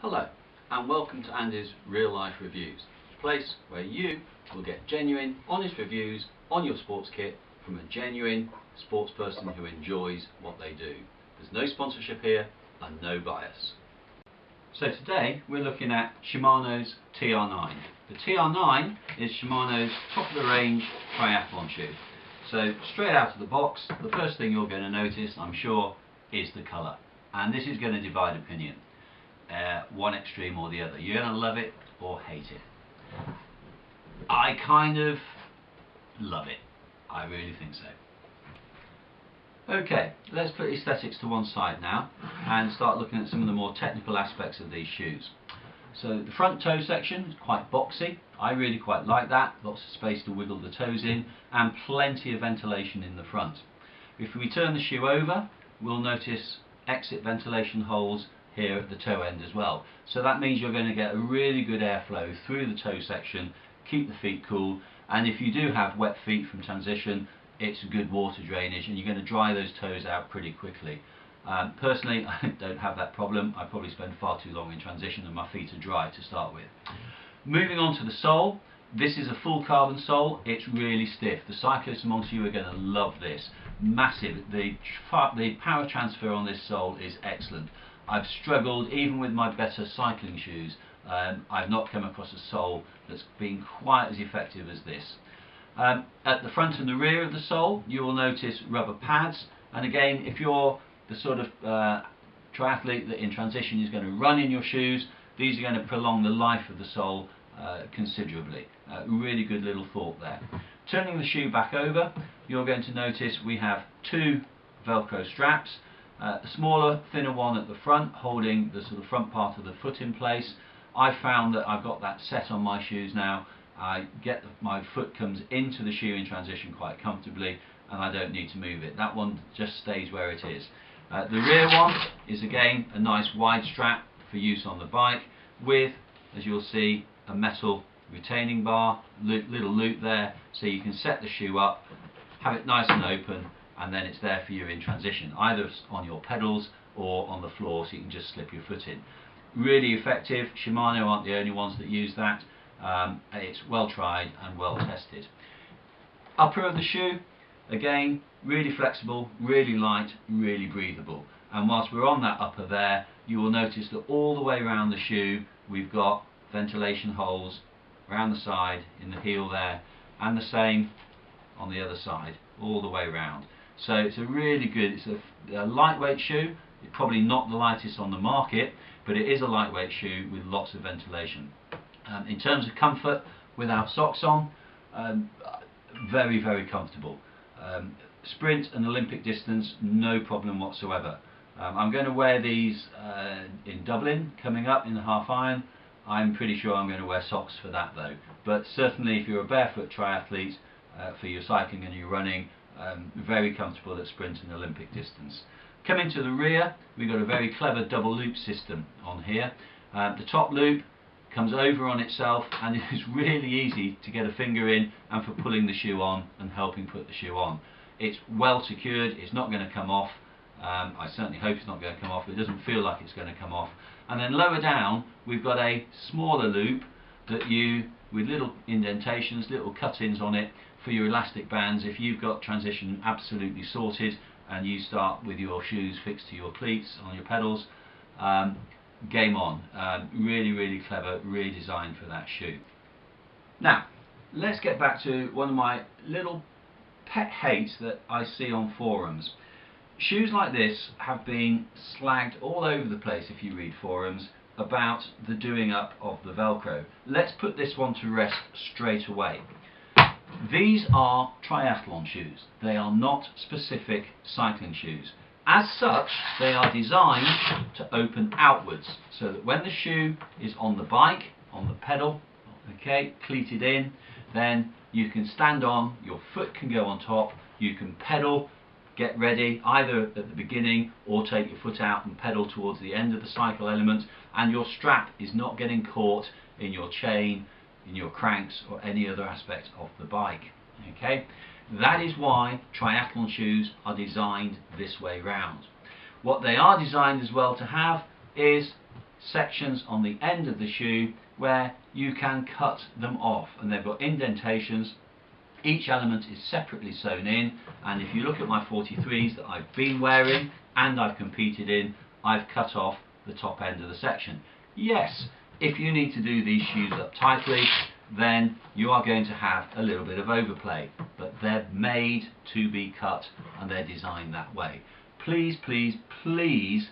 Hello and welcome to Andy's Real Life Reviews, a place where you will get genuine, honest reviews on your sports kit from a genuine sports person who enjoys what they do. There's no sponsorship here and no bias. So today we're looking at Shimano's TR9. The TR9 is Shimano's top of the range triathlon shoe. So straight out of the box, the first thing you're going to notice, I'm sure, is the colour. And this is going to divide opinion. One extreme or the other. You're going to love it or hate it. I kind of love it. I really think so. Okay, let's put aesthetics to one side now and start looking at some of the more technical aspects of these shoes. So the front toe section is quite boxy. I really quite like that. Lots of space to wiggle the toes in and plenty of ventilation in the front. If we turn the shoe over, we'll notice exit ventilation holes here at the toe end as well. So that means you're going to get a really good airflow through the toe section, keep the feet cool, and if you do have wet feet from transition, it's good water drainage and you're going to dry those toes out pretty quickly. Personally, I don't have that problem. I probably spend far too long in transition and my feet are dry to start with. Moving on to the sole, this is a full carbon sole. It's really stiff. The cyclists amongst you are going to love this. Massive. The power transfer on this sole is excellent. I've struggled, even with my better cycling shoes, I've not come across a sole that's been quite as effective as this. At the front and the rear of the sole you will notice rubber pads, and again, if you're the sort of triathlete that in transition is going to run in your shoes, these are going to prolong the life of the sole considerably. Really good little thought there. Turning the shoe back over, you're going to notice we have two Velcro straps. A smaller, thinner one at the front, holding the sort of front part of the foot in place. I found that I've got that set on my shoes now. My foot comes into the shoe in transition quite comfortably, and I don't need to move it. That one just stays where it is. The rear one is again a nice wide strap for use on the bike, with, as you'll see, a metal retaining bar, little loop there, so you can set the shoe up, have it nice and open, and then it's there for you in transition, either on your pedals or on the floor, so you can just slip your foot in. Really effective. Shimano aren't the only ones that use that. It's well tried and well tested. Upper of the shoe, again, really flexible, really light, really breathable. And whilst we're on that upper there, you will notice that all the way around the shoe we've got ventilation holes around the side, in the heel there, and the same on the other side, all the way around. So it's a really good, it's a lightweight shoe. It's probably not the lightest on the market, but it is a lightweight shoe with lots of ventilation. In terms of comfort, without socks on, very, very comfortable. Sprint and Olympic distance, no problem whatsoever. I'm going to wear these in Dublin coming up in the half iron. I'm pretty sure I'm going to wear socks for that though. But certainly if you're a barefoot triathlete, for your cycling and your running, very comfortable at sprint and Olympic distance. Coming to the rear, we've got a very clever double loop system on here. The top loop comes over on itself and it is really easy to get a finger in and for pulling the shoe on and helping put the shoe on. It's well secured, it's not going to come off. I certainly hope it's not going to come off, but it doesn't feel like it's going to come off. And then lower down we've got a smaller loop that with little indentations, little cut-ins on it for your elastic bands. If you've got transition absolutely sorted and you start with your shoes fixed to your cleats on your pedals, game on. Really, really clever, really designed for that shoe. Now, let's get back to one of my little pet hates that I see on forums. Shoes like this have been slagged all over the place if you read forums about the doing up of the Velcro. Let's put this one to rest straight away. These are triathlon shoes. They are not specific cycling shoes. As such, they are designed to open outwards, so that when the shoe is on the bike, on the pedal, okay, cleated in, then you can stand on, your foot can go on top, you can pedal, get ready either at the beginning or take your foot out and pedal towards the end of the cycle element, and your strap is not getting caught in your chain, in your cranks or any other aspect of the bike. Okay, that is why triathlon shoes are designed this way round. What they are designed as well to have is sections on the end of the shoe where you can cut them off, and they've got indentations. Each element is separately sewn in, and if you look at my 43s that I've been wearing and I've competed in, I've cut off the top end of the section. Yes, if you need to do these shoes up tightly, then you are going to have a little bit of overplay, but they're made to be cut and they're designed that way. Please, please, please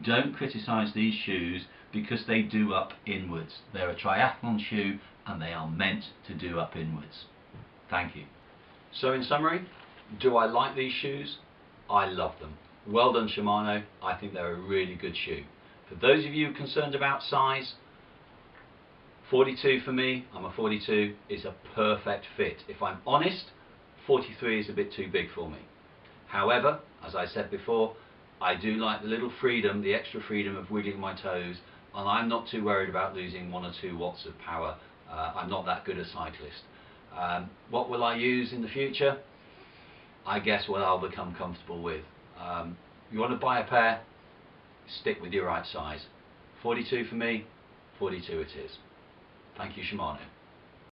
don't criticise these shoes because they do up inwards. They're a triathlon shoe and they are meant to do up inwards. Thank you. So in summary, do I like these shoes? I love them. Well done, Shimano. I think they're a really good shoe. For those of you concerned about size, 42 for me, I'm a 42, is a perfect fit. If I'm honest, 43 is a bit too big for me. However, as I said before, I do like the little freedom, the extra freedom of wiggling my toes, and I'm not too worried about losing 1 or 2 watts of power. I'm not that good a cyclist. What will I use in the future? I guess what I'll become comfortable with. You want to buy a pair, stick with your right size. 42 for me, 42 it is. Thank you, Shimano.